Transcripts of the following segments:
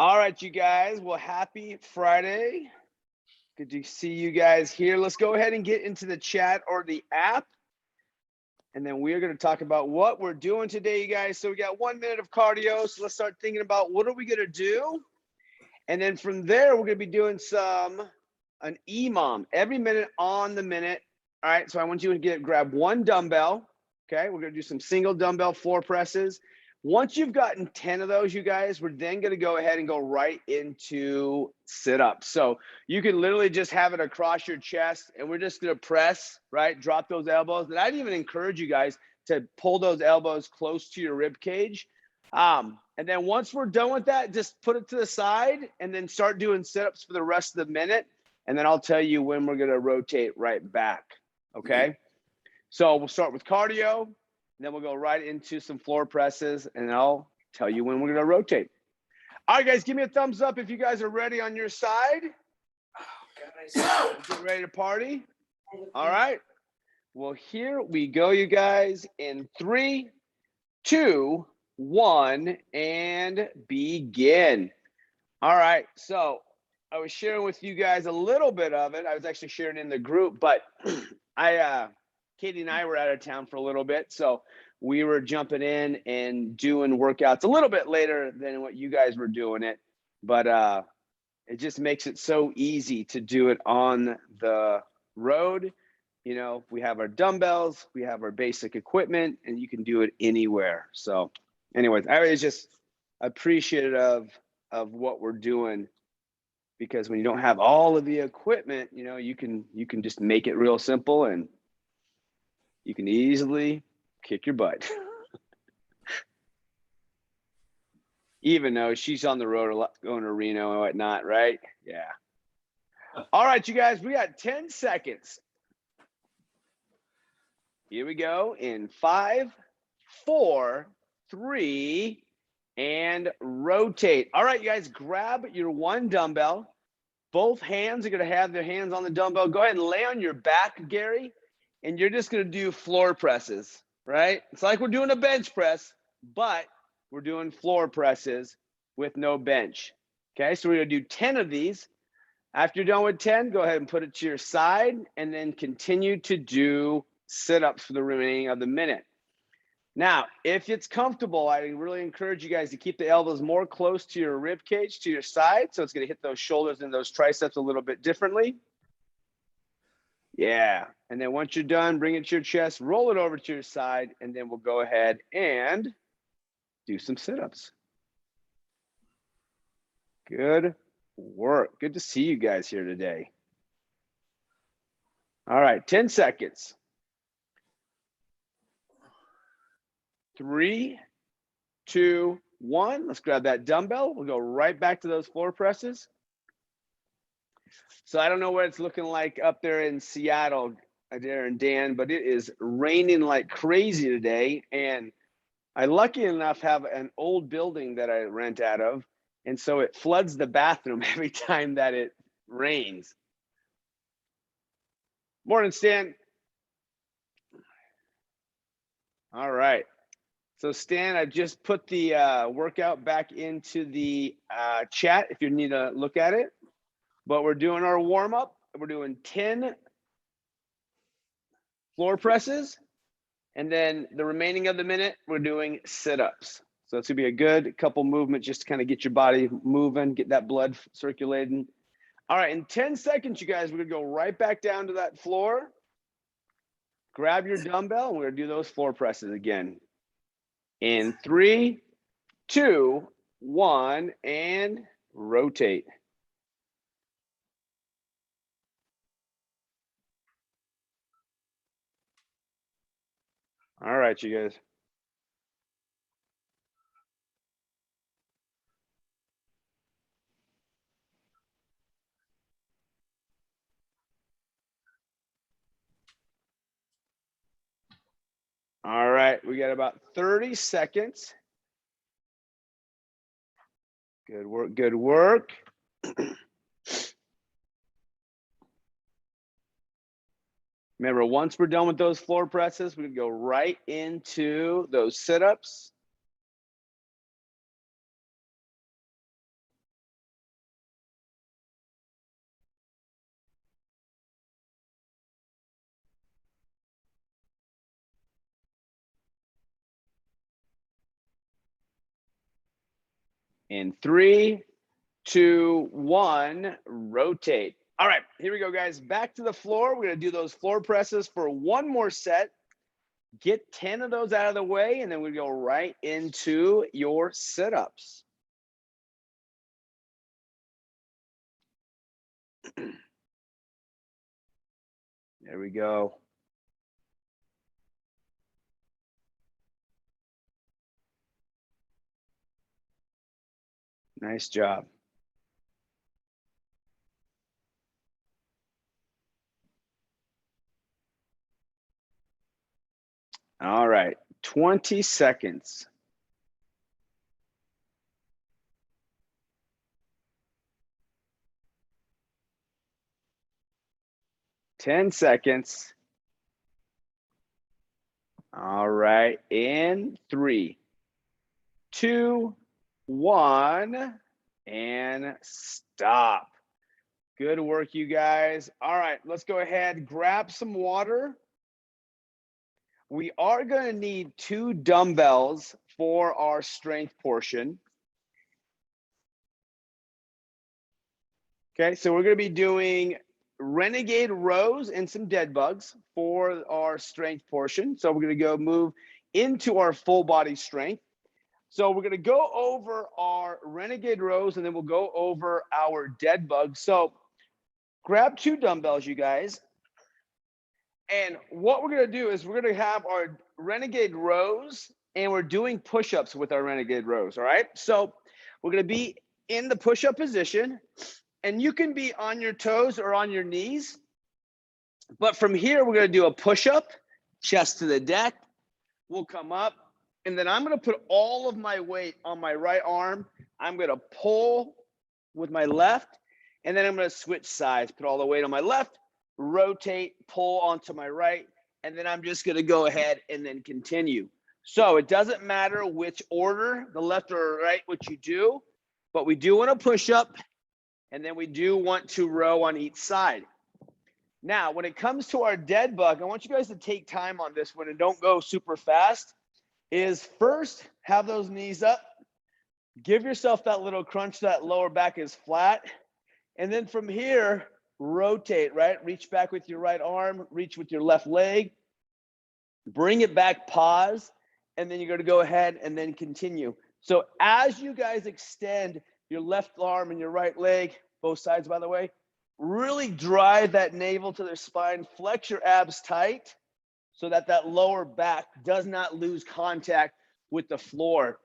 All right, you guys. Well, happy Friday. Good to see you guys here. Let's go ahead and get into the chat or the app. And then we're going to talk about what we're doing today, you guys. So we got 1 minute of cardio. So let's start thinking about what are we going to do? And then from there, we're going to be doing an EMOM every minute on the minute. All right. So I want you to grab one dumbbell. Okay. We're going to do some single dumbbell floor presses. Once you've gotten 10 of those, you guys, we're then going to go ahead and go right into sit-ups. So you can literally just have it across your chest, and we're just going to press, right? Drop those elbows. And I'd even encourage you guys to pull those elbows close to your rib cage. And then once we're done with that, just put it to the side and then start doing sit-ups for the rest of the minute. And then I'll tell you when we're going to rotate right back, okay? So we'll start with cardio. Then we'll go right into some floor presses, and I'll tell you when we're going to rotate. All right, guys, give me a thumbs up if you guys are ready on your side. Oh, guys. Get ready to party. All right. Well, here we go, you guys, in 3, 2, 1, and begin. All right. So I was sharing with you guys a little bit of it. I was actually sharing in the group, but Katie and I were out of town for a little bit, so we were jumping in and doing workouts a little bit later than what you guys were doing it, but it just makes it so easy to do it on the road. You know, we have our dumbbells, we have our basic equipment, and you can do it anywhere. So anyways, I was just appreciative of what we're doing, because when you don't have all of the equipment, you know, you can just make it real simple, and you can easily kick your butt. Even though she's on the road a lot, going to Reno and whatnot, right? Yeah. All right, you guys, we got 10 seconds. Here we go in 5, 4, 3, and rotate. All right, you guys, grab your one dumbbell. Both hands are going to have their hands on the dumbbell. Go ahead and lay on your back, Gary. And you're just going to do floor presses, right? It's like we're doing a bench press, but we're doing floor presses with no bench. Okay, so we're going to do 10 of these. After you're done with 10, go ahead and put it to your side and then continue to do sit-ups for the remaining of the minute. Now, if it's comfortable, I really encourage you guys to keep the elbows more close to your rib cage, to your side, so it's going to hit those shoulders and those triceps a little bit differently. Yeah, and then once you're done, bring it to your chest, roll it over to your side, and then we'll go ahead and do some sit-ups. Good work. Good to see you guys here today. All right, 10 seconds. 3, 2, 1. Let's grab that dumbbell. We'll go right back to those floor presses. So I don't know what it's looking like up there in Seattle, there and Dan, but it is raining like crazy today. And I, lucky enough, have an old building that I rent out of. And so it floods the bathroom every time that it rains. Morning, Stan. All right. So Stan, I just put the workout back into the chat if you need to look at it. But we're doing our warm-up. We're doing 10 floor presses. And then the remaining of the minute, we're doing sit-ups. So it's going to be a good couple movements just to kind of get your body moving, get that blood circulating. All right, in 10 seconds, you guys, we're going to go right back down to that floor. Grab your dumbbell, and we're going to do those floor presses again. In 3, 2, 1, and rotate. All right, you guys. All right, we got about 30 seconds. Good work, good work. Remember, once we're done with those floor presses, we go right into those sit-ups. In 3, 2, 1, rotate. All right, here we go, guys. Back to the floor. We're going to do those floor presses for one more set. Get 10 of those out of the way, and then we go right into your sit-ups. There we go. Nice job. All right, 20 seconds. Ten seconds. All right, in 3, 2, 1, and stop. Good work, you guys. All right, let's go ahead, grab some water. We are going to need 2 dumbbells for our strength portion. Okay, so we're going to be doing Renegade Rows and some dead bugs for our strength portion. So we're going to go move into our full body strength. So we're going to go over our Renegade Rows and then we'll go over our dead bugs. So grab 2 dumbbells, you guys. And what we're going to do is we're going to have our Renegade Rows and we're doing push-ups with our Renegade Rows, all right? So we're going to be in the push-up position and you can be on your toes or on your knees. But from here, we're going to do a push-up, chest to the deck. We'll come up and then I'm going to put all of my weight on my right arm. I'm going to pull with my left and then I'm going to switch sides, put all the weight on my left, rotate, pull onto my right, and then I'm just going to go ahead and then continue. So it doesn't matter which order, the left or right, what you do, but we do want to push up, and then we do want to row on each side. Now, when it comes to our dead bug, I want you guys to take time on this one and don't go super fast, is first have those knees up, give yourself that little crunch, that lower back is flat, and then from here, rotate, right? Reach back with your right arm, reach with your left leg, bring it back, pause, and then you're going to go ahead and then continue. So as you guys extend your left arm and your right leg, both sides, by the way, really drive that navel to their spine, flex your abs tight so that that lower back does not lose contact with the floor.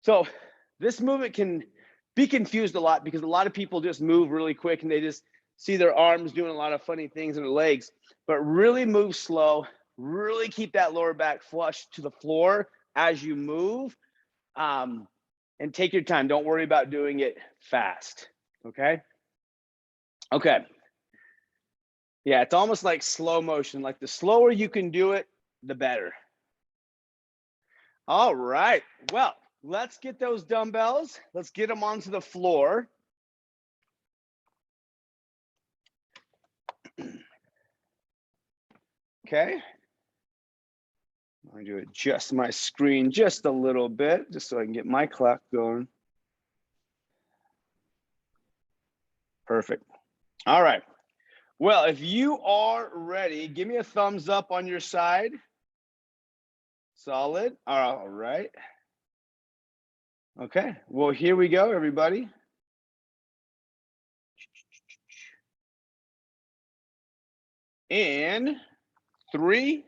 So this movement can be confused a lot because a lot of people just move really quick and they just see their arms doing a lot of funny things in their legs, but really move slow, really keep that lower back flush to the floor as you move, and take your time. Don't worry about doing it fast, okay? Okay. Yeah, it's almost like slow motion. Like the slower you can do it, the better. All right, well, let's get those dumbbells. Let's get them onto the floor. Okay. I'm going to adjust my screen just a little bit, just so I can get my clock going. Perfect. All right. Well, if you are ready, give me a thumbs up on your side. Solid. All right. Okay. Well, here we go, everybody. In 3,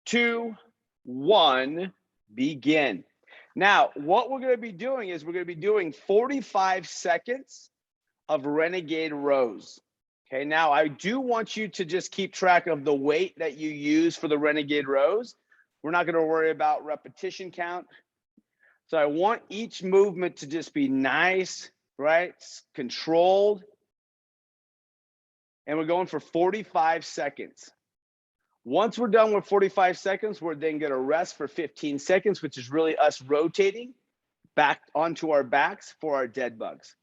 2, 1, begin. Now, what we're going to be doing is we're going to be doing 45 seconds of Renegade Rows. Okay, now I do want you to just keep track of the weight that you use for the Renegade Rows. We're not going to worry about repetition count. So I want each movement to just be nice, right? Controlled. And we're going for 45 seconds. Once we're done with 45 seconds, we're then going to rest for 15 seconds, which is really us rotating back onto our backs for our dead bugs.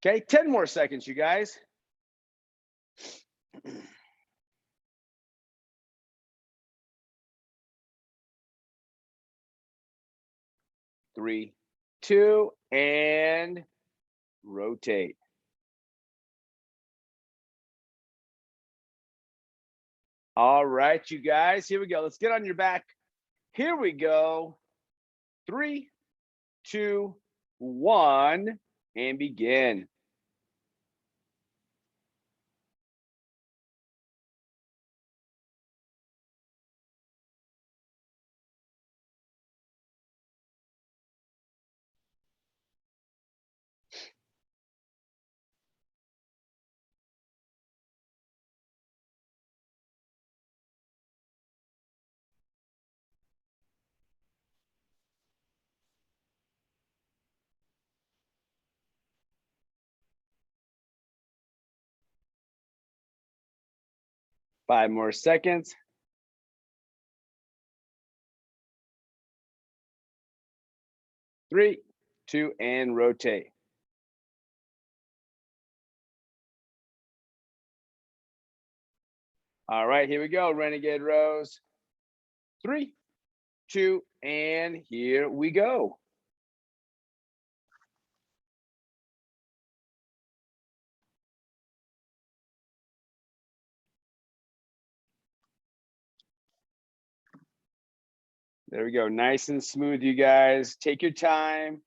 Okay, 10 more seconds, you guys. 3, 2, and rotate. All right, you guys, here we go. Let's get on your back. Here we go. 3, 2, 1, and begin. Five more seconds. 3, 2, and rotate. All right, here we go, Renegade Rows. 3, 2, and here we go. There we go, nice and smooth, you guys. Take your time.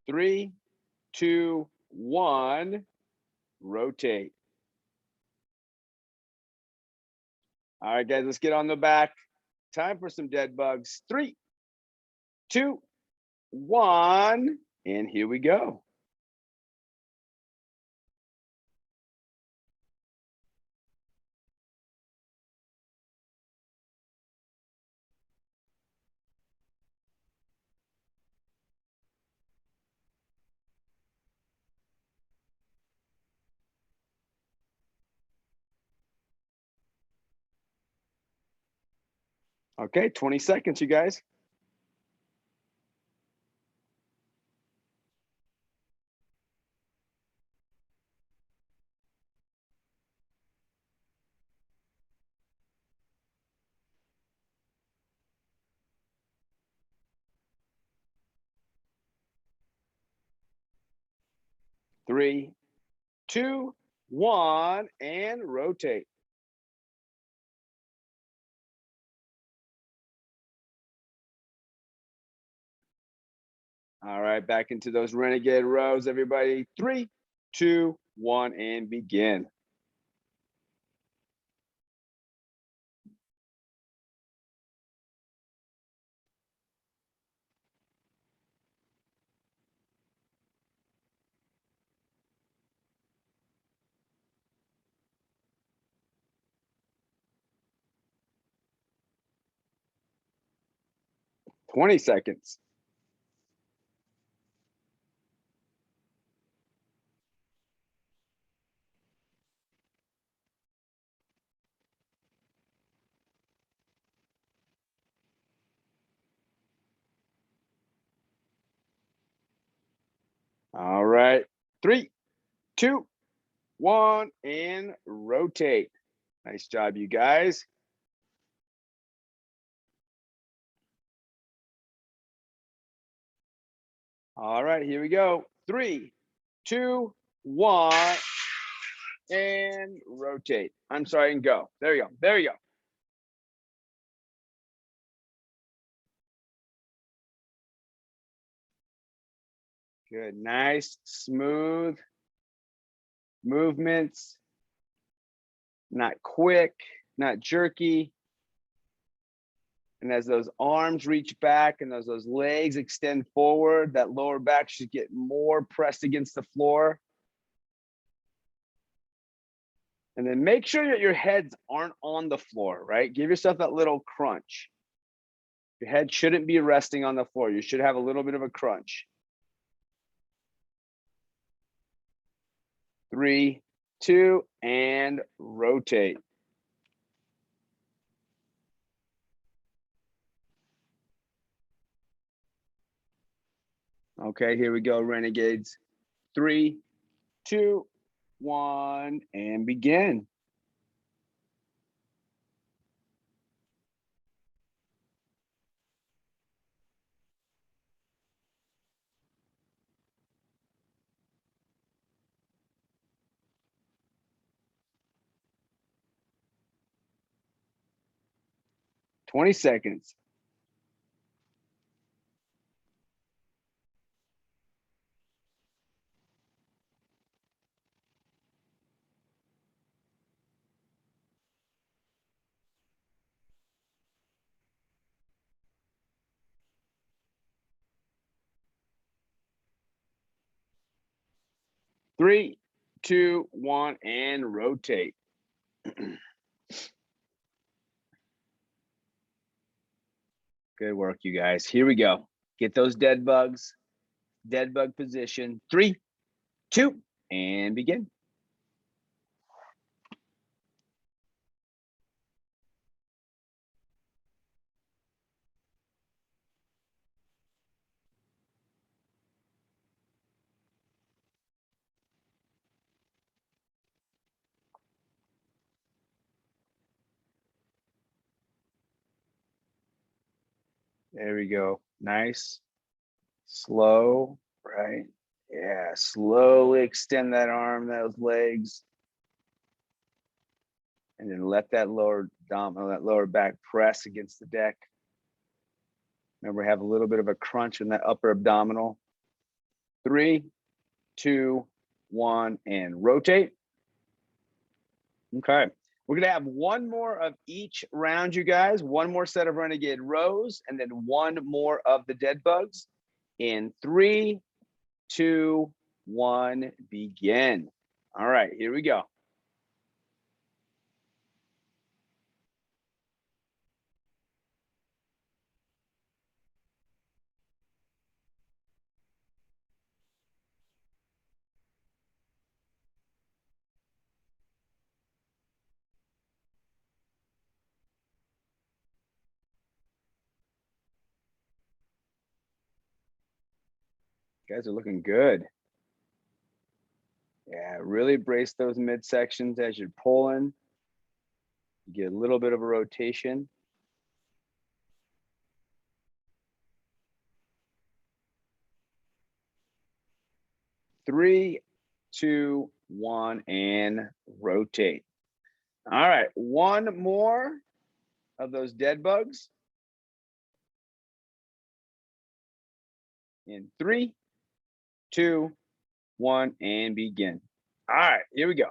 Three, two, one, rotate. All right, guys, let's get on the back. Time for some dead bugs. 3, 2, 1, and here we go. Okay, 20 seconds, you guys. Three, two, one, and rotate. All right, back into those Renegade Rows, everybody. 3, 2, 1, and begin. Twenty seconds. All right, 3, 2, 1, and rotate. Nice job, you guys. All right, here we go. 3, 2, 1, and rotate. I'm sorry, and go. There you go. There you go. Good, nice, smooth movements. Not quick, not jerky. And as those arms reach back and as those legs extend forward, that lower back should get more pressed against the floor. And then make sure that your heads aren't on the floor, right? Give yourself that little crunch. Your head shouldn't be resting on the floor. You should have a little bit of a crunch. 3, 2, and rotate. Okay, here we go, Renegades. 3, 2, 1, and begin. Twenty seconds. Three, two, one, and rotate. Good work, you guys. Here we go. Get those dead bugs. Dead bug position. 3, 2, and begin. There we go. Nice. Slow, right? Yeah, slowly extend that arm, those legs. And then let that lower abdominal, that lower back press against the deck. Remember, have a little bit of a crunch in that upper abdominal. 3, 2, 1, and rotate. Okay. We're going to have one more of each round, you guys. One more set of Renegade Rows, and then one more of the dead bugs. In 3, 2, 1, begin. All right, here we go. You guys are looking good. Yeah, really brace those midsections as you're pulling. You get a little bit of a rotation. Three, 2, 1, and rotate. All right, one more of those dead bugs. In 3, 2, 1, and begin. All right, here we go.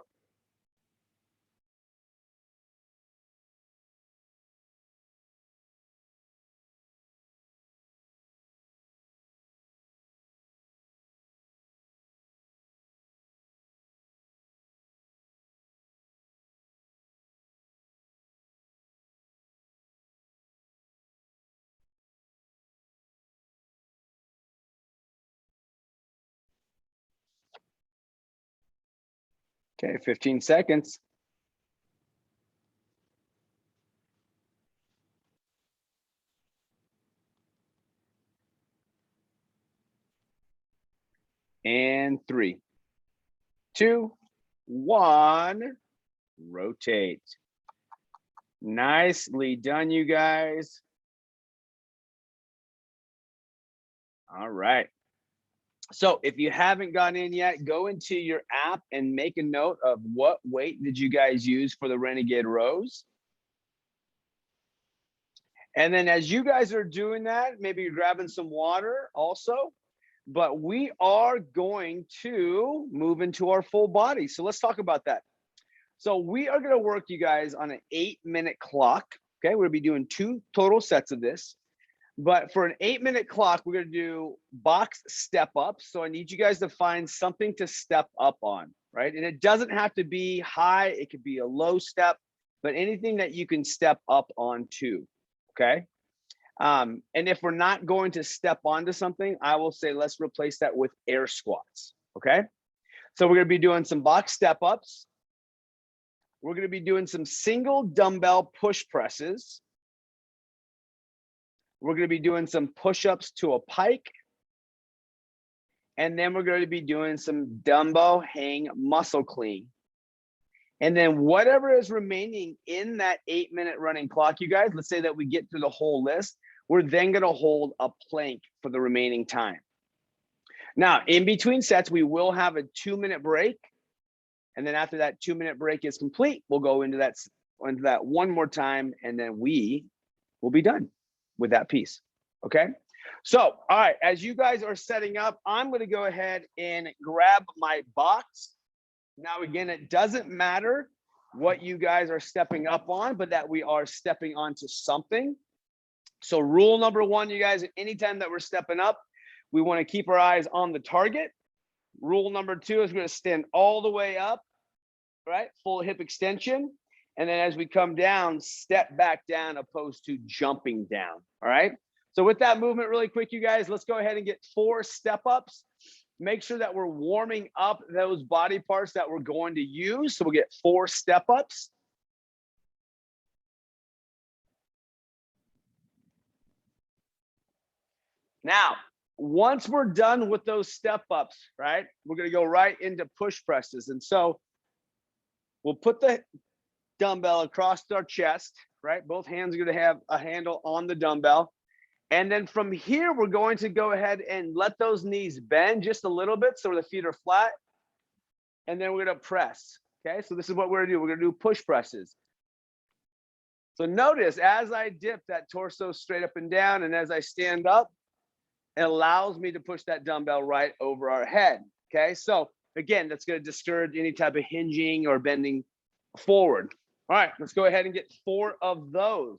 Okay, 15 seconds. And 3, 2, 1, rotate. Nicely done, you guys. All right. So if you haven't gone in yet, go into your app and make a note of what weight did you guys use for the Renegade Rows. And then as you guys are doing that, maybe you're grabbing some water also, but we are going to move into our full body. So let's talk about that. So we are going to work, you guys, on an 8-minute clock. Okay, we're going to be doing 2 total sets of this. But for an 8-minute clock, we're going to do box step ups. So I need you guys to find something to step up on, right? And it doesn't have to be high. It could be a low step, but anything that you can step up onto, okay? And if we're not going to step onto something, I will say let's replace that with air squats, okay? So we're going to be doing some box step ups. we're going to be doing some single dumbbell push presses. We're going to be doing some push-ups to a pike. And then we're going to be doing some dumbbell hang muscle clean. And then whatever is remaining in that 8-minute running clock, you guys, let's say that we get through the whole list, we're then going to hold a plank for the remaining time. Now, in between sets, we will have a 2-minute break. And then after that 2-minute break is complete, we'll go into that one more time, and then we will be done with that piece. Okay. So, all right, as you guys are setting up, I'm going to go ahead and grab my box. Now, again, it doesn't matter what you guys are stepping up on, but that we are stepping onto something. So rule number one, you guys, anytime that we're stepping up, we want to keep our eyes on the target. Rule number two is we're going to stand all the way up, right? Full hip extension. And then as we come down, step back down opposed to jumping down, all right? So with that movement really quick, you guys, let's go ahead and get 4 step-ups. Make sure that we're warming up those body parts that we're going to use. So we'll get 4 step-ups. Now, once we're done with those step-ups, right, we're going to go right into push presses. And so we'll put the dumbbell across our chest, right? Both hands are going to have a handle on the dumbbell. And then from here, we're going to go ahead and let those knees bend just a little bit so the feet are flat. And then we're going to press. Okay, so this is what we're going to do. We're going to do push presses. So notice as I dip that torso straight up and down, and as I stand up, it allows me to push that dumbbell right over our head. Okay, so again, that's going to discourage any type of hinging or bending forward. All right, let's go ahead and get 4 of those.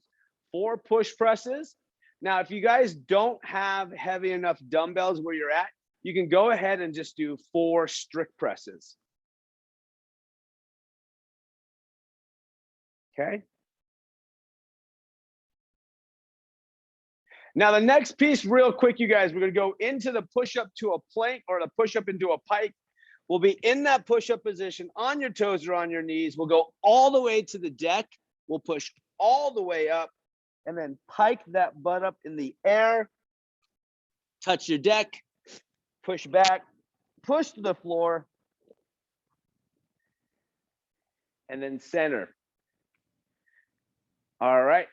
4 push presses. Now, if you guys don't have heavy enough dumbbells where you're at, you can go ahead and just do 4 strict presses. Okay. Now, the next piece real quick, you guys, we're going to go into the push-up to a plank or the push-up into a pike. We'll be in that push-up position on your toes or on your knees. We'll go all the way to the deck. We'll push all the way up. And then pike that butt up in the air, touch your deck, push back, push to the floor, and then center. All right.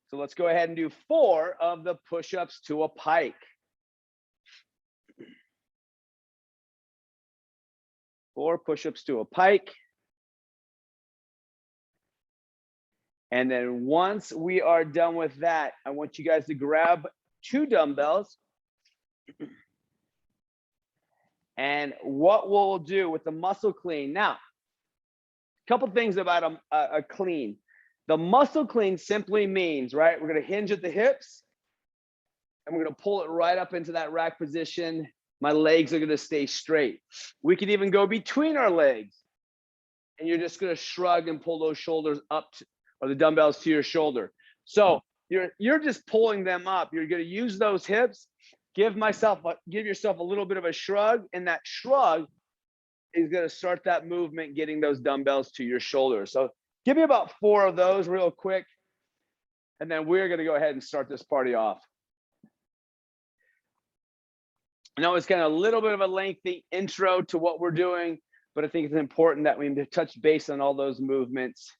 So let's go ahead and do 4 of the push-ups to a pike. 4 push-ups to a pike. And then once we are done with that, I want you guys to grab 2 dumbbells. And what we'll do with the muscle clean. Now, a couple things about a clean. The muscle clean simply means, right, we're going to hinge at the hips. And we're going to pull it right up into that rack position. My legs are going to stay straight. We can even go between our legs. And you're just going to shrug and pull those shoulders up or the dumbbells to your shoulder. So you're just pulling them up. You're going to use those hips. Give yourself a little bit of a shrug, and that shrug is going to start that movement, getting those dumbbells to your shoulders. So give me about 4 of those real quick, and then we're going to go ahead and start this party off. I know it's kind of a little bit of a lengthy intro to what we're doing, but I think it's important that we touch base on all those movements,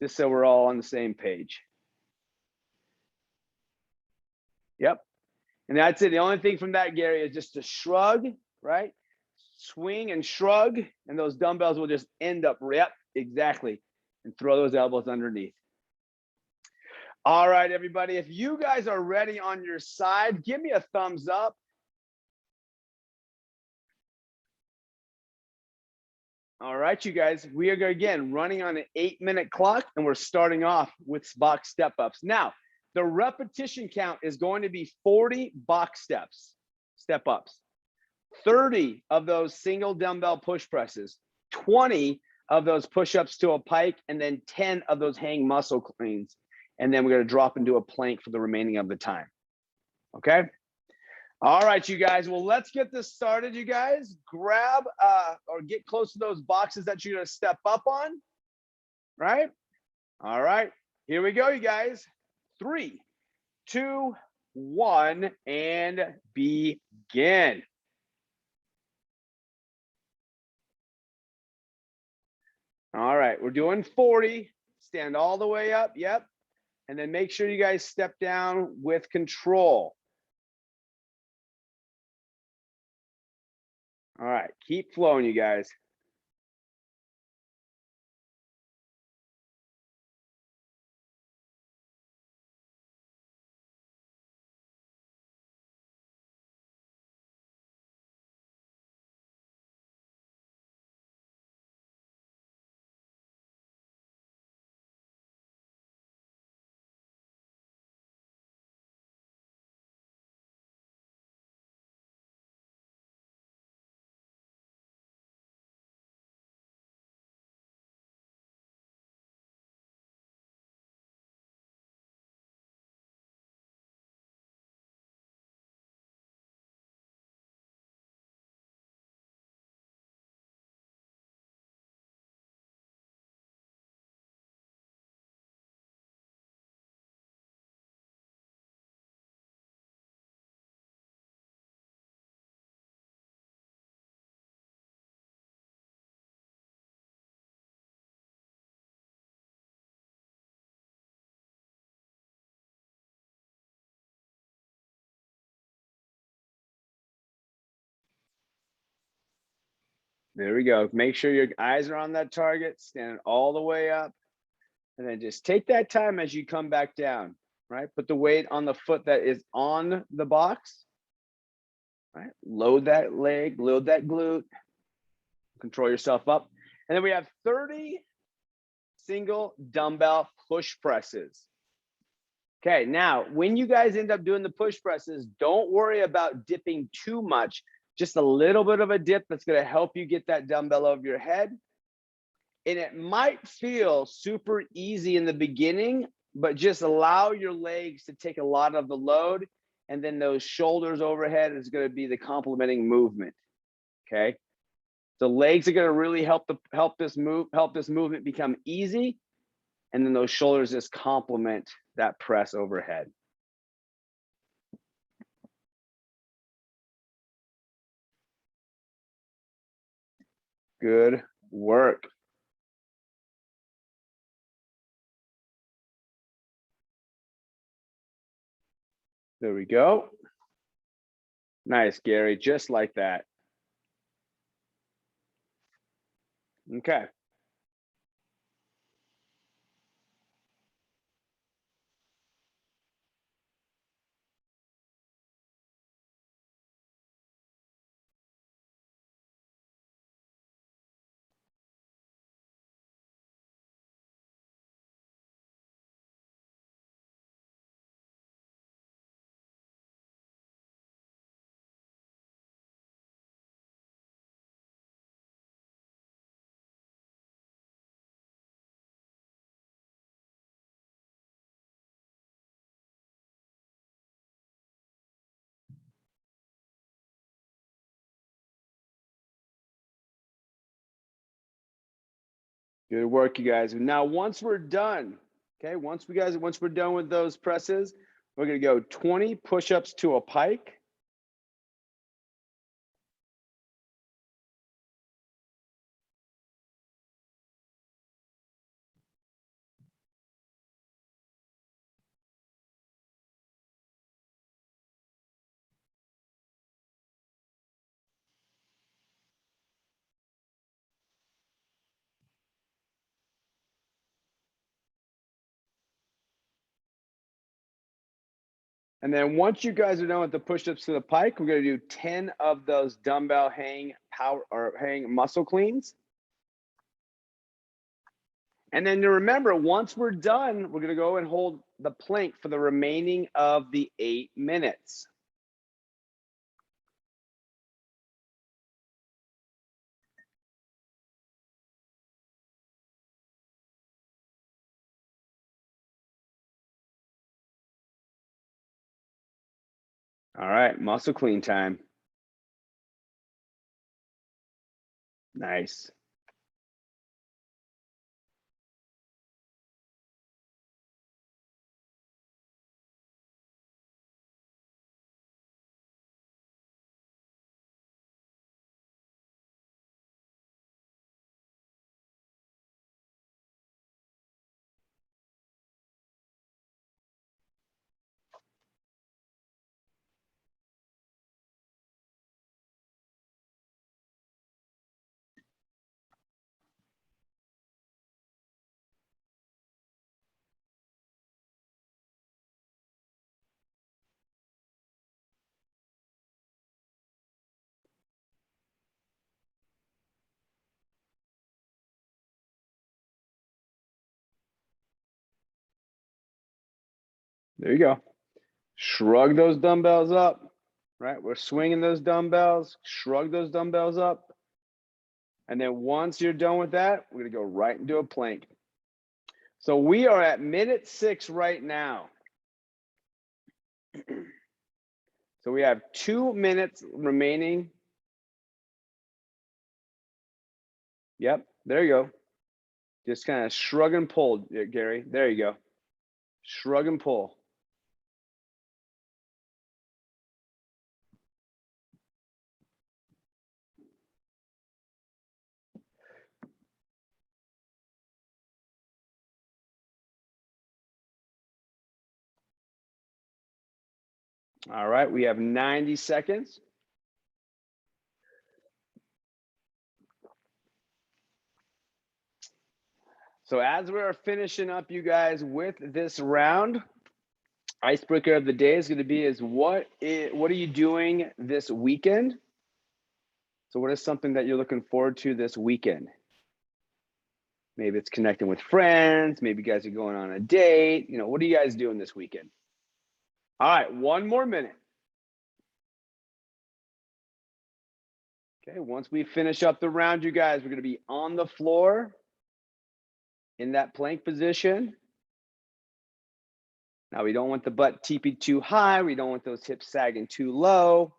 just so we're all on the same page. Yep. And I'd say the only thing from that, Gary, is just to shrug, right? Swing and shrug, and those dumbbells will just end up, yep, exactly. And throw those elbows underneath. All right, everybody, if you guys are ready on your side, give me a thumbs up. All right, you guys, we are again running on an 8-minute clock, and we're starting off with box step-ups. Now, the repetition count is going to be 40 box step-ups, 30 of those single dumbbell push presses, 20 of those push-ups to a pike, and then 10 of those hang muscle cleans. And then we're going to drop into a plank for the remaining of the time. Okay? All right, you guys. Well, let's get this started, you guys. Grab or get close to those boxes that you're going to step up on, right? All right, here we go, you guys. 3, 2, 1, and begin. All right, we're doing 40. Stand all the way up. Yep. And then make sure you guys step down with control. All right, keep flowing, you guys. There we go. Make sure your eyes are on that target, standing all the way up. And then just take that time as you come back down, right? Put the weight on the foot that is on the box, right? Load that leg, load that glute, control yourself up. And then we have 30 single dumbbell push presses. Okay, now when you guys end up doing the push presses, don't worry about dipping too much. Just a little bit of a dip that's going to help you get that dumbbell over your head. And it might feel super easy in the beginning, but just allow your legs to take a lot of the load. And then those shoulders overhead is going to be the complementing movement. Okay. The legs are going to really help this movement become easy. And then those shoulders just complement that press overhead. Good work. There we go. Nice, Gary, just like that. Okay. Good work, you guys. Now, once we're done, okay, once we're done with those presses, we're gonna go 20 push-ups to a pike. And then once you guys are done with the push-ups to the pike, we're gonna do 10 of those dumbbell hang muscle cleans. And then to remember, once we're done, we're gonna go and hold the plank for the remaining of the 8 minutes. All right, muscle clean time. Nice. There you go. Shrug those dumbbells up, right? We're swinging those dumbbells, shrug those dumbbells up. And then once you're done with that, we're going to go right into a plank. So we are at minute 6 right now. So we have 2 minutes remaining. Yep, there you go. Just kind of shrug and pull, Gary. There you go. Shrug and pull. All right, we have 90 seconds. So as we're finishing up, you guys, with this round, icebreaker of the day is going to be what are you doing this weekend? So what is something that you're looking forward to this weekend? Maybe it's connecting with friends. Maybe you guys are going on a date. You know, what are you guys doing this weekend? All right, 1 more minute. Okay, once we finish up the round, you guys, we're going to be on the floor in that plank position. Now, we don't want the butt teepee too high. We don't want those hips sagging too low,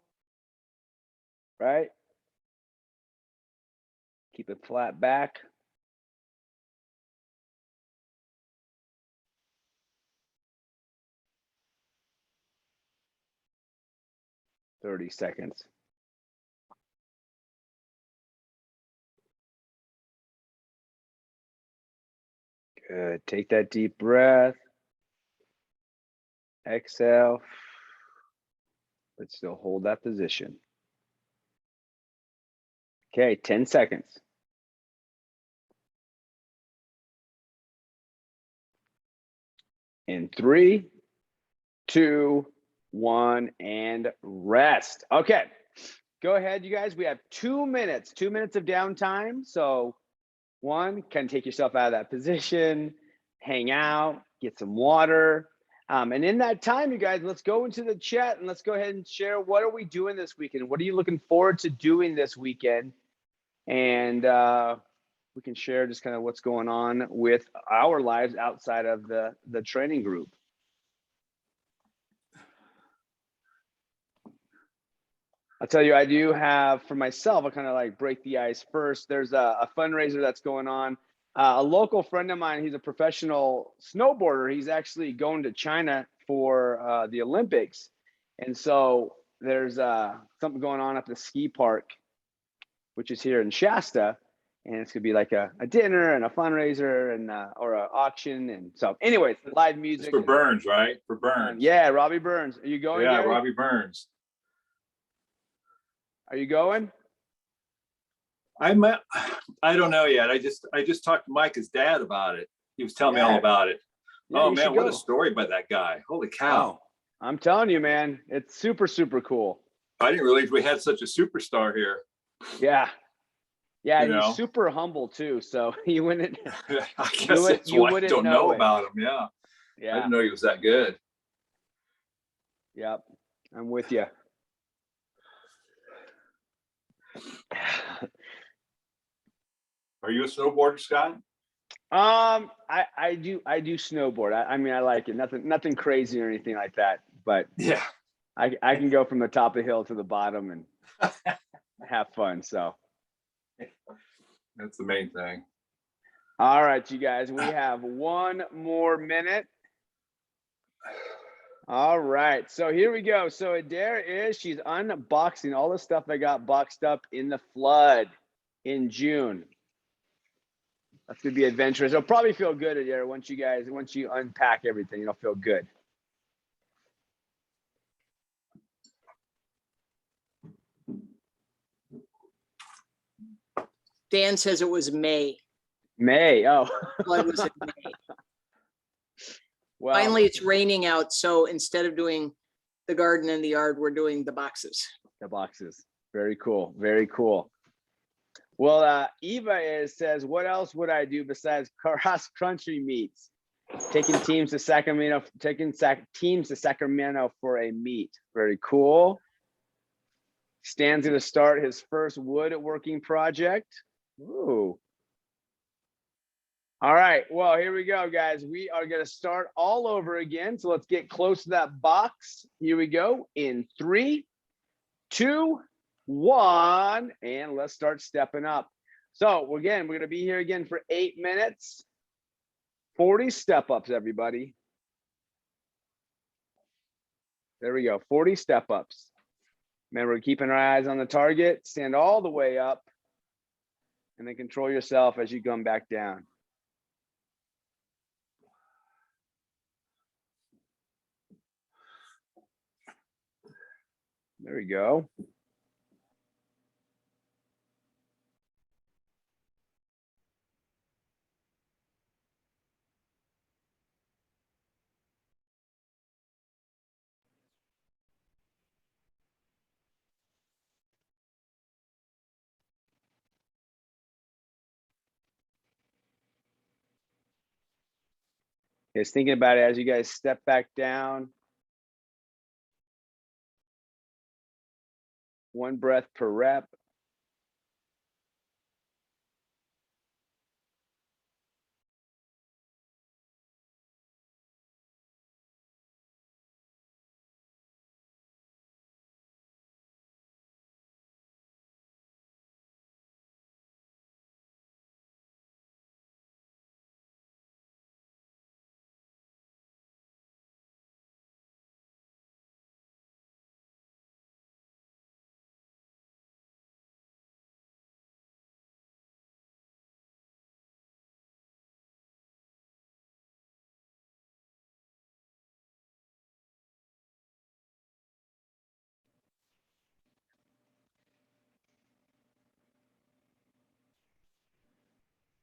right? Keep it flat back. Thirty seconds. Good. Take that deep breath. Exhale. But still hold that position. Okay, 10 seconds. In 3, 2, 1, and rest. Okay, go ahead, you guys. We have 2 minutes, 2 minutes of downtime. So 1, kind of take yourself out of that position, hang out, get some water. And in that time, you guys, let's go into the chat and let's go ahead and share what are we doing this weekend? What are you looking forward to doing this weekend? And we can share just kind of what's going on with our lives outside of the training group. I'll tell you, I do have, for myself, I kind of like break the ice first. There's a fundraiser that's going on. A local friend of mine, he's a professional snowboarder. He's actually going to China for the Olympics. And so there's something going on at the ski park, which is here in Shasta. And it's gonna be like a dinner and a fundraiser and or an auction. And so anyways, live music. It's for Burns, right? For Burns. Yeah, Robbie Burns. Are you going? Yeah, Gary? Robbie Burns. Are you going? I don't know yet. I just talked to Mike, his dad, about it. He was telling me all about it. Yeah, oh man, what a story by that guy. Holy cow. Oh, I'm telling you, man, it's super, super cool. I didn't realize we had such a superstar here. Yeah. Yeah, he's super humble too. So you wouldn't. I guess that's why I don't know about him. Yeah. I didn't know he was that good. Yep, I'm with you. Are you a snowboarder, Scott? I do snowboard. I mean, I like it. Nothing crazy or anything like that. But yeah, I can go from the top of the hill to the bottom and have fun. So that's the main thing. All right, you guys, we have 1 more minute. All right, so here we go. So Adair she's unboxing all the stuff I got boxed up in the flood in June. That's gonna be adventurous. It'll probably feel good, Adair, once you unpack everything, it'll feel good. Dan says it was May. May, oh. Flood was in May. Well, Finally, it's raining out, so instead of doing the garden and the yard, we're doing the boxes. the boxes. Very cool. Very cool. Well, Eva says, what else would I do besides cross country meets? Taking teams to Sacramento, teams to Sacramento for a meet. Very cool. Stan's going to start his first woodworking project. Ooh. All right. Well, here we go, guys. We are going to start all over again. So let's get close to that box. Here we go. In 3, 2, 1, and let's start stepping up. So again, we're going to be here again for 8 minutes. 40 step ups, everybody. There we go. 40 step ups. Remember, keeping our eyes on the target, stand all the way up, and then control yourself as you come back down. There we go. Just thinking about it as you guys step back down. 1 breath per rep.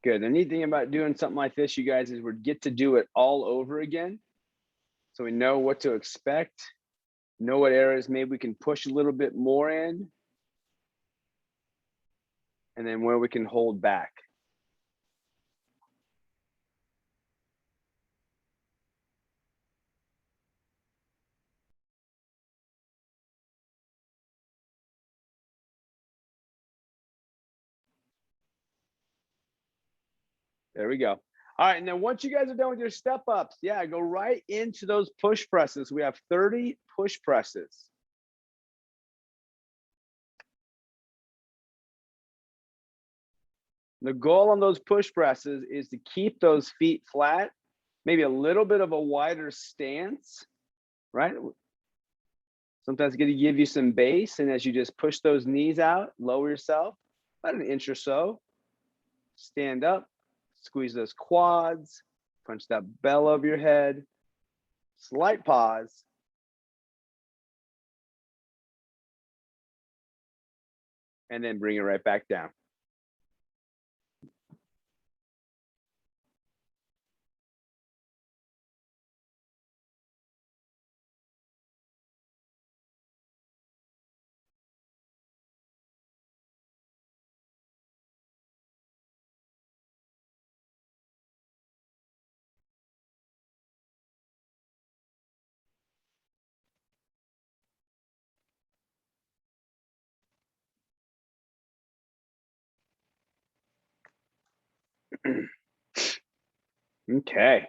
Good. The neat thing about doing something like this, you guys, is we get to do it all over again. So we know what to expect, know what areas maybe we can push a little bit more in, and then where we can hold back. There we go. All right, and then once you guys are done with your step ups, yeah, go right into those push presses. We have 30 push presses. The goal on those push presses is to keep those feet flat, maybe a little bit of a wider stance, right? Sometimes it's going to give you some base, and as you just push those knees out, lower yourself about 1 inch or so, stand up, squeeze those quads, punch that bell over your head, slight pause. And then bring it right back down. Okay.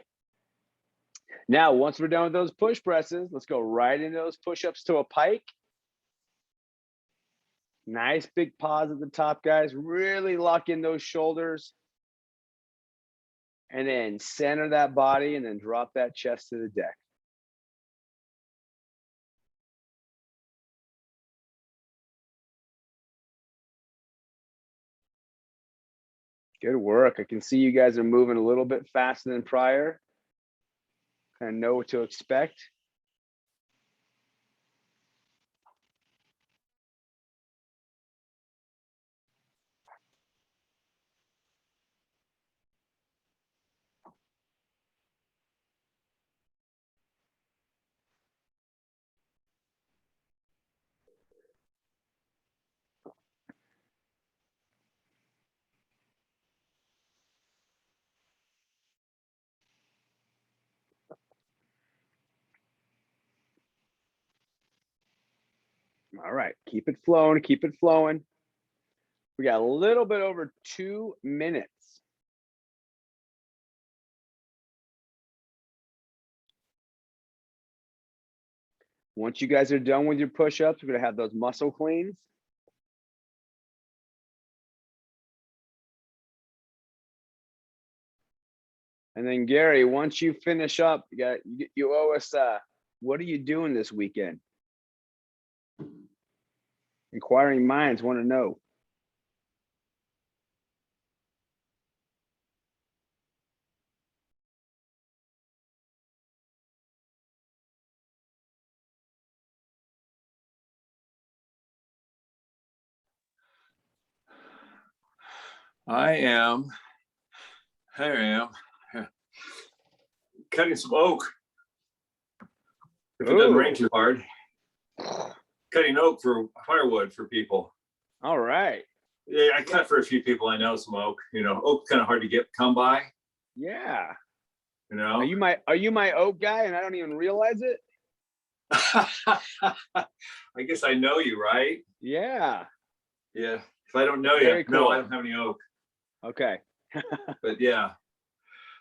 Now, once we're done with those push presses, let's go right into those push-ups to a pike. Nice big pause at the top, guys. Really lock in those shoulders. And then center that body and then drop that chest to the deck. Good work. I can see you guys are moving a little bit faster than prior. Kind of know what to expect. All right, keep it flowing, keep it flowing. We got a little bit over 2 minutes. Once you guys are done with your push-ups, we're gonna have those muscle cleans. And then Gary, once you finish up, you owe us, what are you doing this weekend? Inquiring minds want to know. I am cutting some oak. If it doesn't rain too hard. Cutting oak for firewood for people. All right. Yeah, I cut for a few people I know some oak. You know, oak's kind of hard to come by. Yeah. You know. Are you my oak guy and I don't even realize it? I guess I know you, right? Yeah. Yeah. If I don't know you, no, I don't have any oak. Okay. But yeah,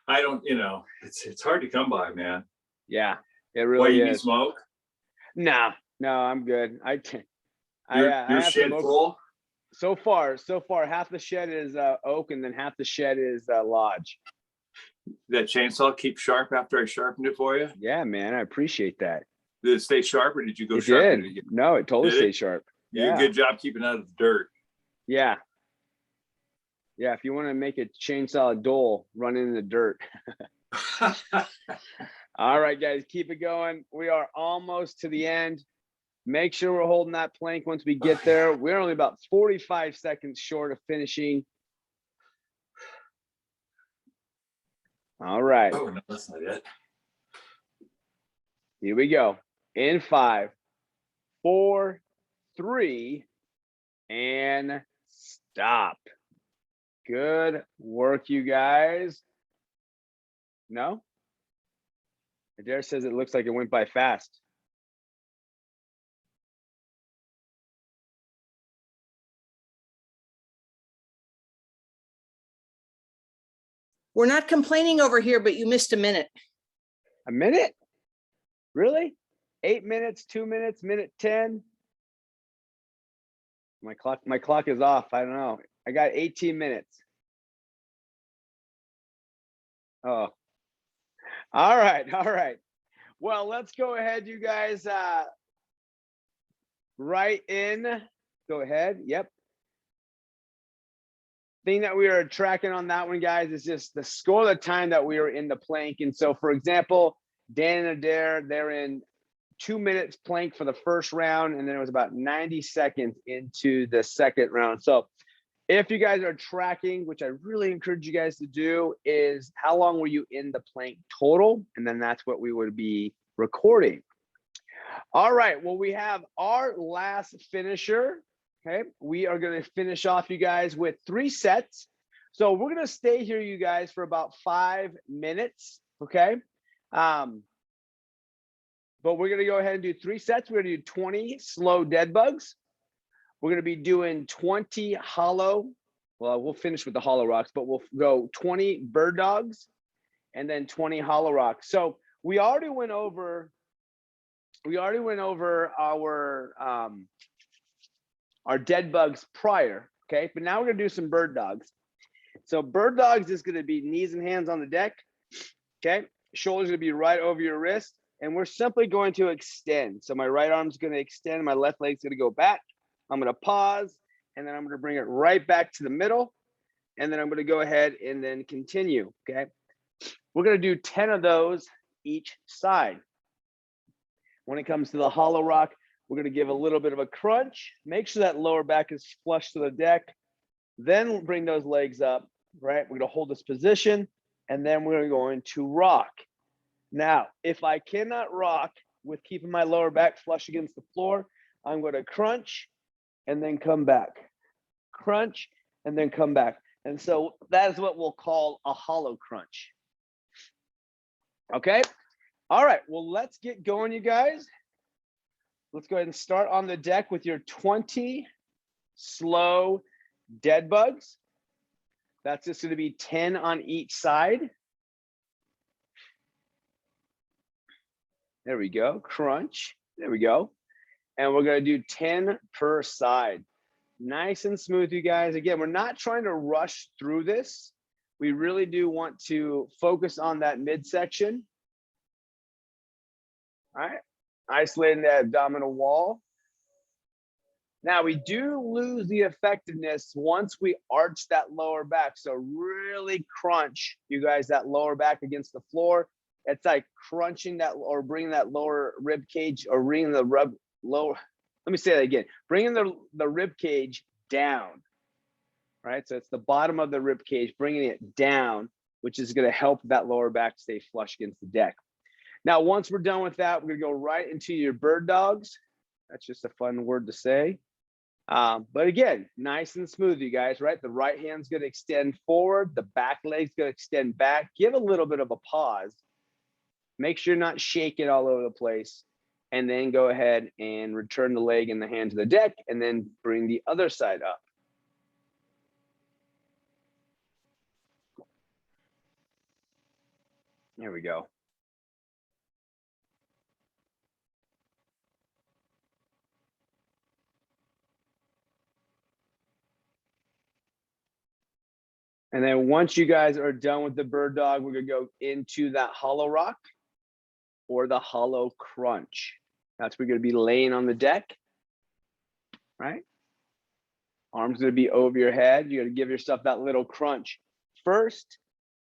I don't. You know, it's hard to come by, man. Yeah, it really Why, you is. need smoke? No, I'm good. Your shed full? So far, half the shed is oak, and then half the shed is lodge. That chainsaw keep sharp after I sharpened it for you? Yeah, man, I appreciate that. Did it stay sharp, or did you go it sharpen did. it again? No, it totally Did stayed it? sharp. You did a good job keeping out of the dirt. Yeah. Yeah, if you want to make a chainsaw dull, run in the dirt. All right, guys, keep it going. We are almost to the end. Make sure we're holding that plank once we get there. We're only about 45 seconds short of finishing. All right. Oh, no, that's not it. Here we go. In 5, 4, 3, and stop. Good work, you guys. No? Adair says it looks like it went by fast. We're not complaining over here, but you missed a minute. A minute? Really? 8 minutes, 2 minutes, minute 10. My clock is off. I don't know. I got 18 minutes. Oh. All right. Well, let's go ahead, you guys. Right in. Go ahead. Yep. Thing that we are tracking on that one, guys, is just the score of the time that we were in the plank. And so, for example, Dan and Adair, they're in 2 minutes plank for the first round, and then it was about 90 seconds into the second round. So if you guys are tracking, which I really encourage you guys to do, is how long were you in the plank total? And then that's what we would be recording. All right, well, we have our last finisher. Okay, we are going to finish off, you guys, with 3 sets. So we're going to stay here, you guys, for about 5 minutes. Okay. But we're going to go ahead and do 3 sets. We're going to do 20 slow dead bugs. We're going to be doing 20 hollow. Well, we'll finish with the hollow rocks, but we'll go 20 bird dogs and then 20 hollow rocks. So we already went over our dead bugs prior, okay? But now we're gonna do some bird dogs. So bird dogs is gonna be knees and hands on the deck, okay? Shoulders gonna be right over your wrist, and we're simply going to extend. So my right arm's gonna extend, my left leg's gonna go back. I'm gonna pause, and then I'm gonna bring it right back to the middle, and then I'm gonna go ahead and then continue, okay? We're gonna do 10 of those each side. When it comes to the hollow rock, we're gonna give a little bit of a crunch. Make sure that lower back is flush to the deck. Then bring those legs up, right? We're gonna hold this position, and then we're going to rock. Now, if I cannot rock with keeping my lower back flush against the floor, I'm gonna crunch and then come back. Crunch and then come back. And so that is what we'll call a hollow crunch. Okay? All right, well, let's get going, you guys. Let's go ahead and start on the deck with your 20 slow dead bugs. That's just gonna be 10 on each side. There we go, crunch, there we go. And we're gonna do 10 per side. Nice and smooth, you guys. Again, we're not trying to rush through this. We really do want to focus on that midsection. All right, isolating that abdominal wall. Now we do lose the effectiveness once we arch that lower back. So really crunch, you guys, that lower back against the floor. It's like crunching that or bringing that lower rib cage or bringing the lower. Let me say that again. Bringing the rib cage down, right? So it's the bottom of the rib cage, bringing it down, which is going to help that lower back stay flush against the deck. Now, once we're done with that, we're going to go right into your bird dogs. That's just a fun word to say. But again, nice and smooth, you guys, right? The right hand's going to extend forward. The back leg's going to extend back. Give a little bit of a pause. Make sure you're not shaking all over the place. And then go ahead and return the leg and the hand to the deck, and then bring the other side up. There we go. And then once you guys are done with the bird dog, we're gonna go into that hollow rock or the hollow crunch. That's where you're gonna be laying on the deck, right? Arms gonna be over your head. You're gonna give yourself that little crunch first,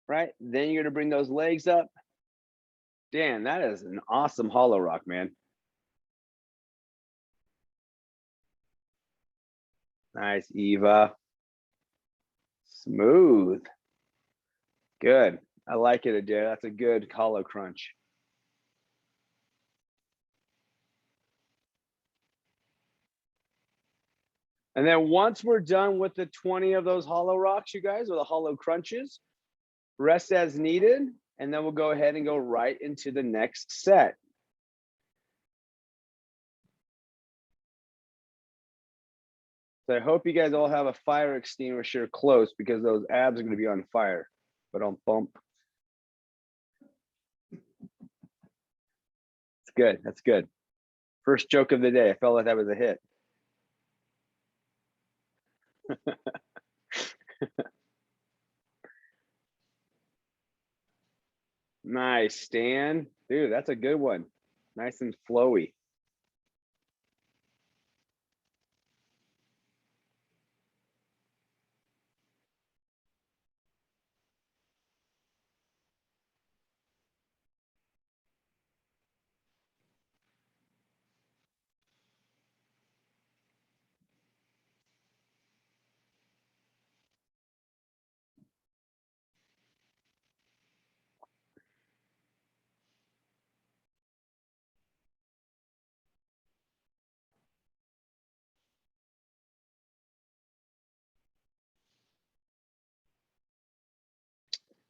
right? Then you're gonna bring those legs up. Dan, that is an awesome hollow rock, man. Nice, Eva. Smooth. Good. I like it, Adair. That's a good hollow crunch. And then once we're done with the 20 of those hollow rocks, you guys, or the hollow crunches, rest as needed, and then we'll go ahead and go right into the next set. So I hope you guys all have a fire extinguisher close because those abs are going to be on fire. But don't bump. It's good. That's good. First joke of the day. I felt like that was a hit. Nice, Stan. Dude, that's a good one. Nice and flowy.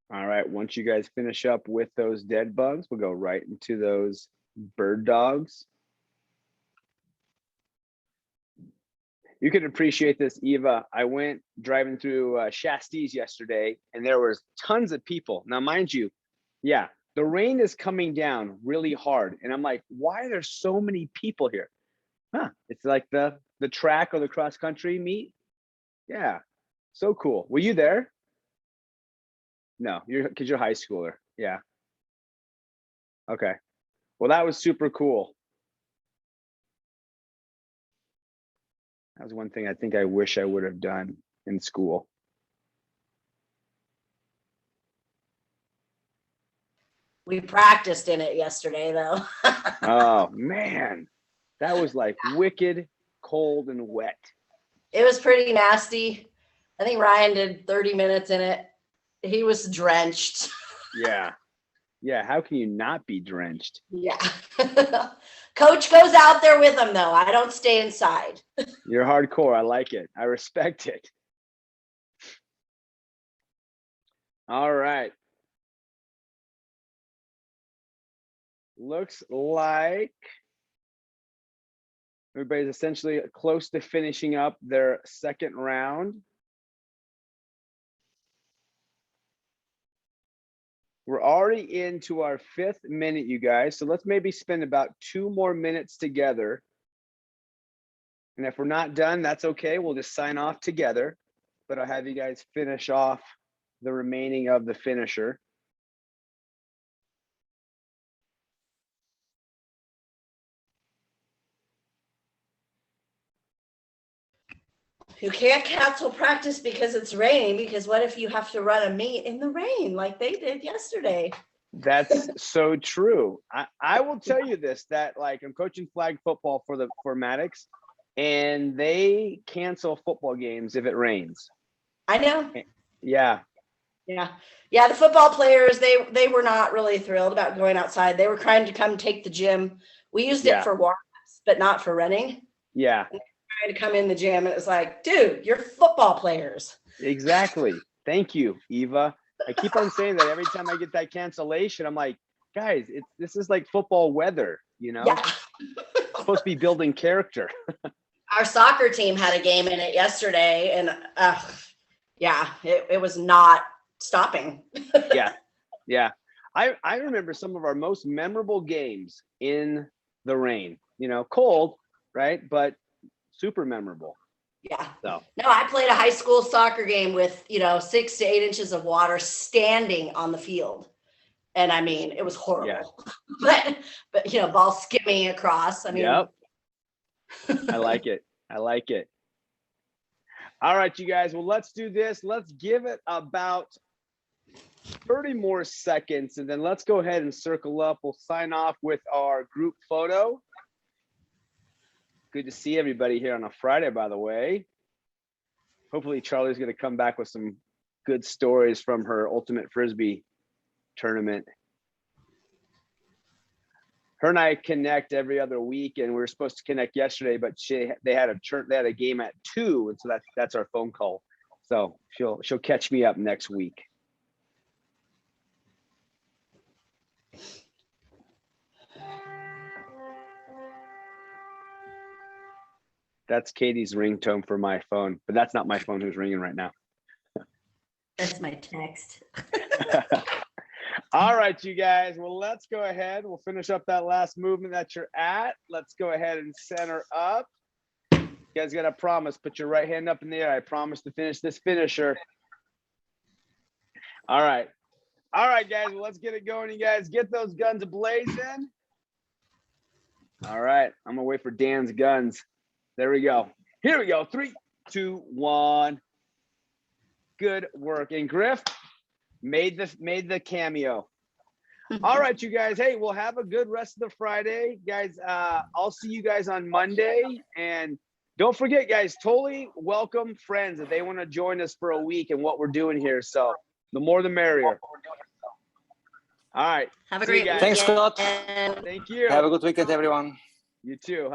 All right, once you guys finish up with those dead bugs, we'll go right into those bird dogs. You can appreciate this, Eva. I went driving through Shasties yesterday, and there was tons of people. Now, mind you, yeah, the rain is coming down really hard. And I'm like, why are there so many people here? Huh, it's like the track or the cross country meet. Yeah, so cool. Were you there? No, because you're a high schooler. Yeah. Okay. Well, that was super cool. That was one thing I think I wish I would have done in school. We practiced in it yesterday, though. Oh, man. That was like wicked cold and wet. It was pretty nasty. I think Ryan did 30 minutes in it. He was drenched. Yeah. Yeah. How can you not be drenched? Yeah. Coach goes out there with him, though. I don't stay inside. You're hardcore. I like it. I respect it. All right. Looks like everybody's essentially close to finishing up their second round. We're already into our 5th minute, you guys. So let's maybe spend about 2 more minutes together. And if we're not done, that's okay. We'll just sign off together. But I'll have you guys finish off the remaining of the finisher. You can't cancel practice because it's raining, because what if you have to run a meet in the rain like they did yesterday? That's so true. I will tell you this, that like I'm coaching flag football for Maddox, and they cancel football games if it rains. I know. Yeah. Yeah. Yeah. The football players, they were not really thrilled about going outside. They were trying to come take the gym. We used it for warm-ups, but not for running. Yeah. Trying to come in the gym, and it was like, dude, you're football players. Exactly. Thank you, Eva. I keep on saying that every time I get that cancellation. I'm like, guys, this is like football weather, you know? Yeah. Supposed to be building character. Our soccer team had a game in it yesterday, and yeah, it was not stopping. Yeah. I remember some of our most memorable games in the rain, you know, cold, right? But super memorable. Yeah. So No, I played a high school soccer game with, 6 to 8 inches of water standing on the field. And I mean, it was horrible. Yeah. but ball skimming across. I mean, yep. I like it. I like it. All right, you guys. Well, let's do this. Let's give it about 30 more seconds, and then let's go ahead and circle up. We'll sign off with our group photo. Good to see everybody here on a Friday, by the way. Hopefully Charlie's going to come back with some good stories from her Ultimate Frisbee tournament. Her and I connect every other week, and we were supposed to connect yesterday, but they had a game at 2, and so that's our phone call. So she'll catch me up next week. That's Katie's ringtone for my phone, but that's not my phone who's ringing right now. that's my text. All right, you guys. Well, let's go ahead. We'll finish up that last movement that you're at. Let's go ahead and center up. You guys got to promise. Put your right hand up in the air. I promise to finish this finisher. All right. All right, guys. Well, let's get it going. You guys get those guns ablazing. All right. I'm going to wait for Dan's guns. There we go. Here we go. 3, 2, 1. Good work. And Griff made the cameo. All right, you guys. Hey, we'll have a good rest of the Friday, guys. I'll see you guys on Monday. And don't forget, guys, totally welcome friends if they want to join us for a week and what we're doing here. So the more the merrier. All right. Have a great weekend. Thanks, Scott. Thank you. Have a good weekend, everyone. You too.